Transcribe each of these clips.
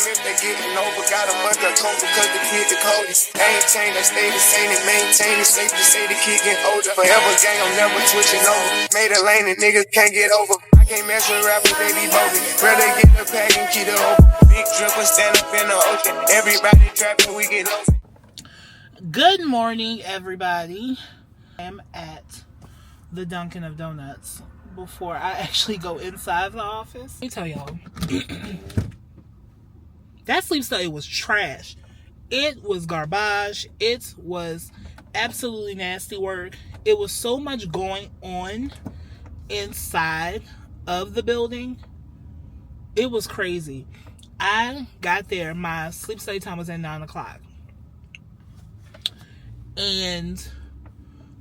if they getting over. Got a month of coke because the kid the coldest. Ain't changed, I stay the same and maintain it. Safe to say the kid getting older. Forever gang, I'm never switching over. Made a lane and niggas can't get over. I can't mess with rappers, they be bogus. Rather get the pack and keep it open. Big dripper stand up in the ocean. Everybody trapping, we get over. Good morning, everybody. I am at the Dunkin' of Donuts. Before I actually go inside the office, let me tell y'all, that sleep study was trash. It was garbage. It was absolutely nasty work. It was so much going on inside of the building. It was crazy. I got there. My sleep study time was at 9 o'clock. And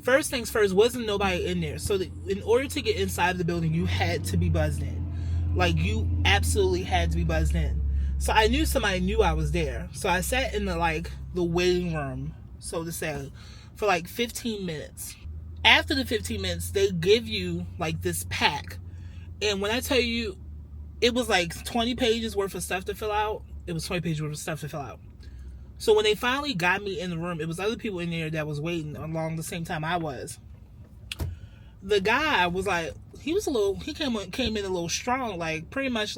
first things first, wasn't nobody in there. So in order to get inside the building, you had to be buzzed in. Like, you absolutely had to be buzzed in. So I knew somebody knew I was there. So I sat in the waiting room, so to say, for 15 minutes. After the 15 minutes, they give you this pack. And when I tell you, it was 20 pages worth of stuff to fill out. It was 20 pages worth of stuff to fill out. So when they finally got me in the room, it was other people in there that was waiting along the same time I was. The guy was he came in a little strong, pretty much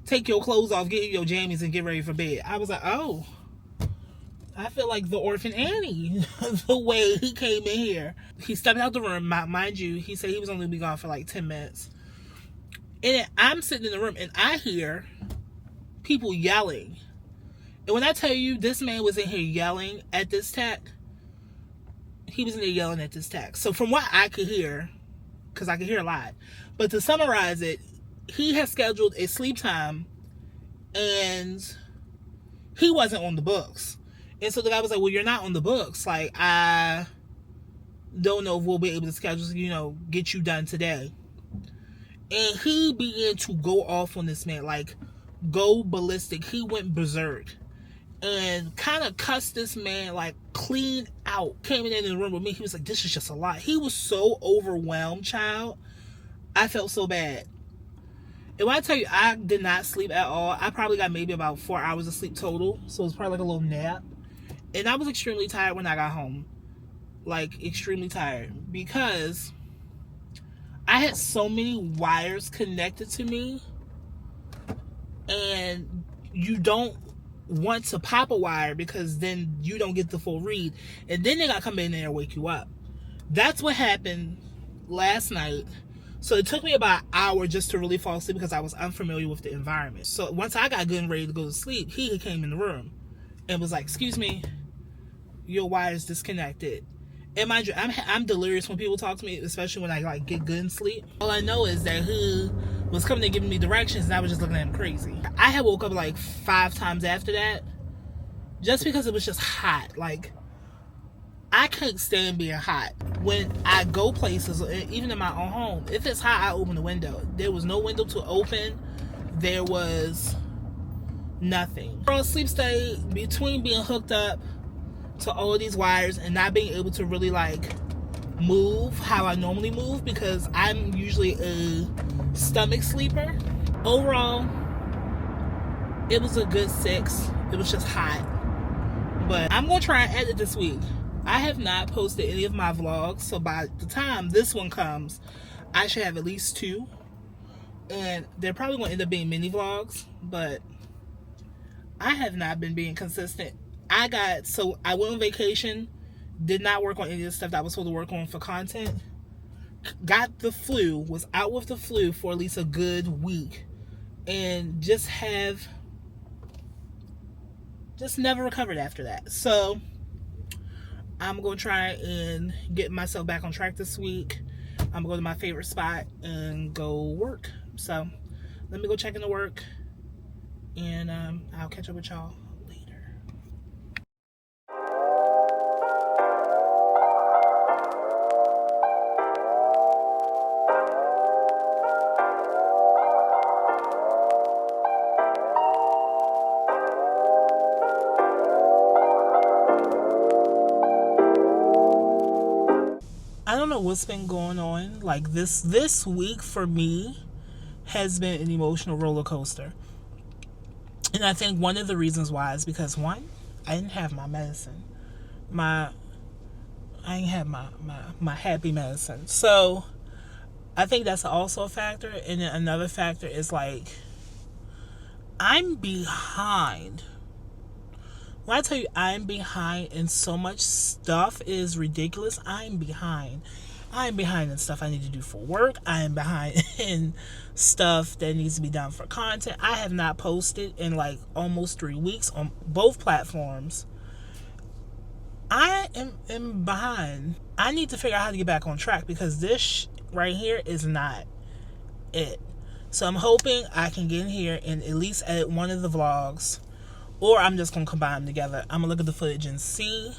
take your clothes off, get your jammies, and get ready for bed. I was oh, I feel like the orphan Annie, the way he came in here. He stepped out the room, mind you, he said he was only going to be gone for 10 minutes. And then I'm sitting in the room, and I hear people yelling. And when I tell you this man was in here yelling at this tech, he was in there yelling at this tech. So from what I could hear, because I could hear a lot, but to summarize it, he had scheduled a sleep time and he wasn't on the books. And so the guy was well, you're not on the books. I don't know if we'll be able to schedule, get you done today. And he began to go off on this man, go ballistic. He went berserk. And kind of cussed this man clean out. Came in the room with me. He was this is just a lot. He was so overwhelmed, child. I felt so bad. And when I tell you, I did not sleep at all. I probably got maybe about 4 hours of sleep total. So it was probably a little nap. And I was extremely tired when I got home. Extremely tired. Because I had so many wires connected to me. And you don't want to pop a wire because then you don't get the full read, and then they gotta come in there and wake you up. That's what happened last night. So it took me about an hour just to really fall asleep because I was unfamiliar with the environment. So once I got good and ready to go to sleep, he came in the room and was excuse me, your wire is disconnected. And mind you, I'm delirious when people talk to me, especially when I get good and sleep. All I know is that he was coming and giving me directions, and I was just looking at him crazy. I had woke up 5 times after that, just because it was just hot. I can't stand being hot. When I go places, even in my own home, if it's hot, I open the window. There was no window to open. There was nothing. For a sleep study, between being hooked up to all of these wires and not being able to really move how I normally move, because I'm usually a stomach sleeper. Overall, it was a good 6. It was just hot. But I'm going to try and edit this week. I have not posted any of my vlogs, so by the time this one comes, I should have at least 2. And they're probably going to end up being mini vlogs, but I have not been being consistent. I went on vacation, did not work on any of the stuff that I was supposed to work on for content. Got the flu, was out with the flu for at least a good week, and just never recovered after that. So I'm going to try and get myself back on track this week. I'm going to go to my favorite spot and go work. So let me go check into work, and I'll catch up with y'all later. I don't know what's been going on. This week for me has been an emotional roller coaster. And I think one of the reasons why is because, one, I didn't have my medicine. I ain't have my happy medicine. So I think that's also a factor. And then another factor is like, I'm behind. When I tell you I'm behind in so much stuff is ridiculous, I'm behind. I'm behind in stuff I need to do for work. I am behind in stuff that needs to be done for content. I have not posted in like almost 3 weeks on both platforms. I am behind. I need to figure out how to get back on track because this right here is not it. So I'm hoping I can get in here and at least edit one of the vlogs, or I'm just going to combine them together. I'm going to look at the footage and see,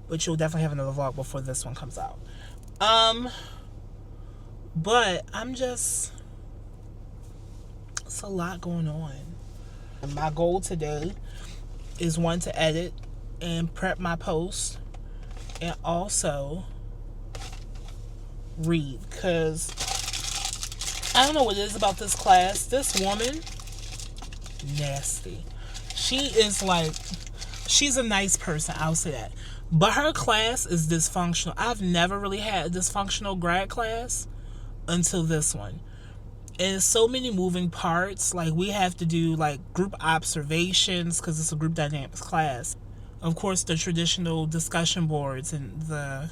but you'll definitely have another vlog before this one comes out. But I'm just, it's a lot going on. My goal today is, one, to edit and prep my post, and also read, because I don't know what it is about this class. This woman, nasty. She is like, she's a nice person, I'll say that. But her class is dysfunctional. I've never really had a dysfunctional grad class until this one. And so many moving parts. Like, we have to do like group observations because it's a group dynamics class. Of course, the traditional discussion boards and the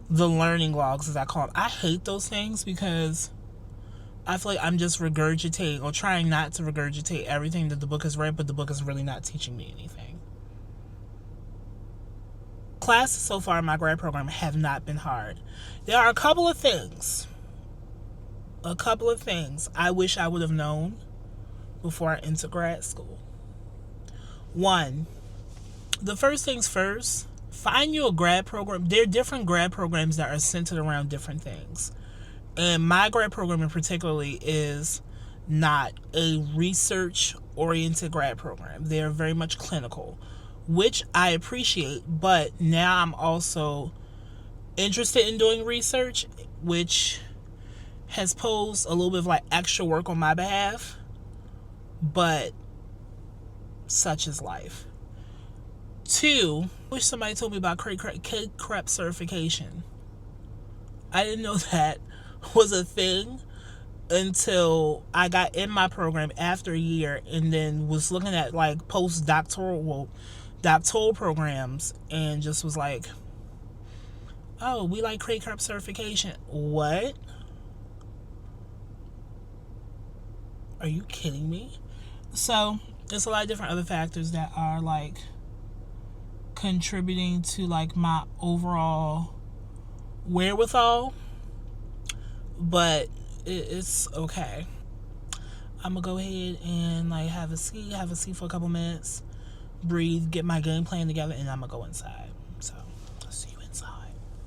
learning logs, as I call them. I hate those things because I feel like I'm just regurgitating, or trying not to regurgitate everything that the book has read, but the book is really not teaching me anything. Classes so far in my grad program have not been hard. There are a couple of things I wish I would have known before I entered grad school. One, the first things first, find you a grad program. There are different grad programs that are centered around different things. And my grad program in particularly is not a research-oriented grad program. They're very much clinical, which I appreciate, but now I'm also interested in doing research, which has posed a little bit of like extra work on my behalf, but such is life. Two, I wish somebody told me about K-Crep certification. I didn't know that was a thing until I got in my program after a year, and then was looking at like doctoral programs, and just was like, oh, we like K-Crep certification. What? Are you kidding me? So there's a lot of different other factors that are like contributing to like my overall wherewithal, but it's okay. I'm gonna go ahead and like have a seat for a couple minutes, breathe, get my game plan together, and I'm gonna go inside. So I'll see you inside.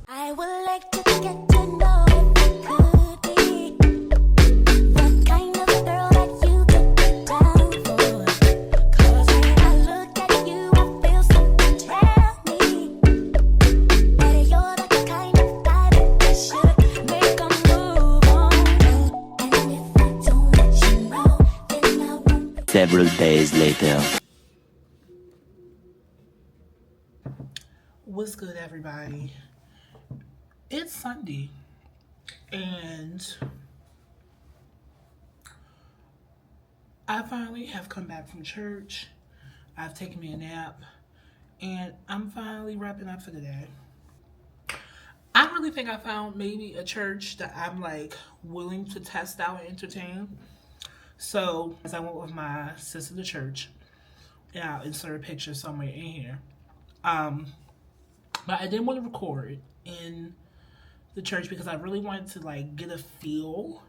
I would like to get to know if you could be the kind of girl that you could be down for. 'Cause when I look at you, I feel something tell me that you're the kind of guy that should make a move on. And if I don't let you know, then I won't be. Several days later. What's good, everybody? It's Sunday, and I finally have come back from church. I've taken me a nap, and I'm finally wrapping up for the day. I really think I found maybe a church that I'm like willing to test out and entertain. So as I went with my sister to church, and I'll insert a picture somewhere in here. But I didn't want to record in the church because I really wanted to like get a feel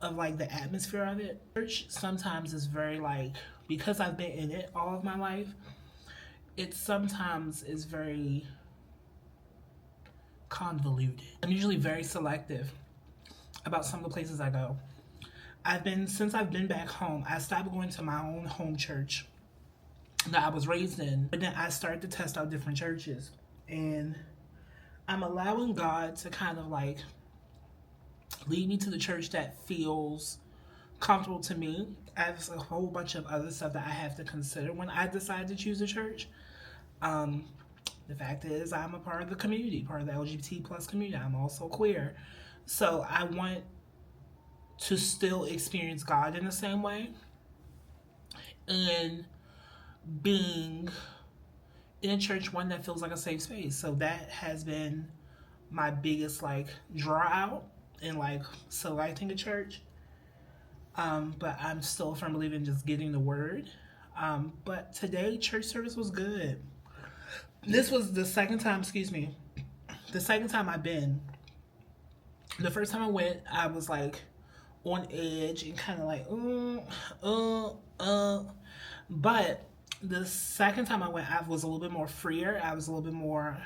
of like the atmosphere of it. Church sometimes is very like, because I've been in it all of my life, it sometimes is very convoluted. I'm usually very selective about some of the places I go. Since I've been back home, I stopped going to my own home church that I was raised in, but then I started to test out different churches, and I'm allowing God to kind of like lead me to the church that feels comfortable to me. I have a whole bunch of other stuff that I have to consider when I decide to choose a church. The fact is, I'm a part of the community, part of the LGBT plus community. I'm also queer. So I want to still experience God in the same way. And being in a church, one that feels like a safe space. So that has been my biggest like draw out in like selecting a church. But I'm still a firm believer in just getting the word. But today church service was good. This was the second time, the second time I've been. The first time I went, I was like on edge and kind of like, But the second time I went, I was a little bit more freer. I was a little bit more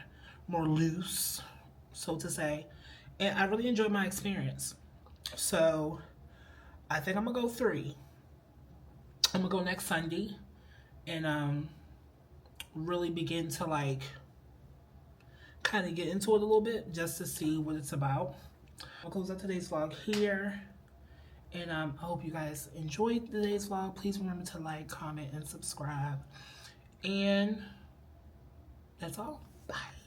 loose, so to say. And I really enjoyed my experience. So I think I'm gonna go 3. I'm gonna go next Sunday and really begin to like kind of get into it a little bit just to see what it's about. I'll close out today's vlog here. And I hope you guys enjoyed today's vlog. Please remember to like, comment, and subscribe. And that's all. Bye.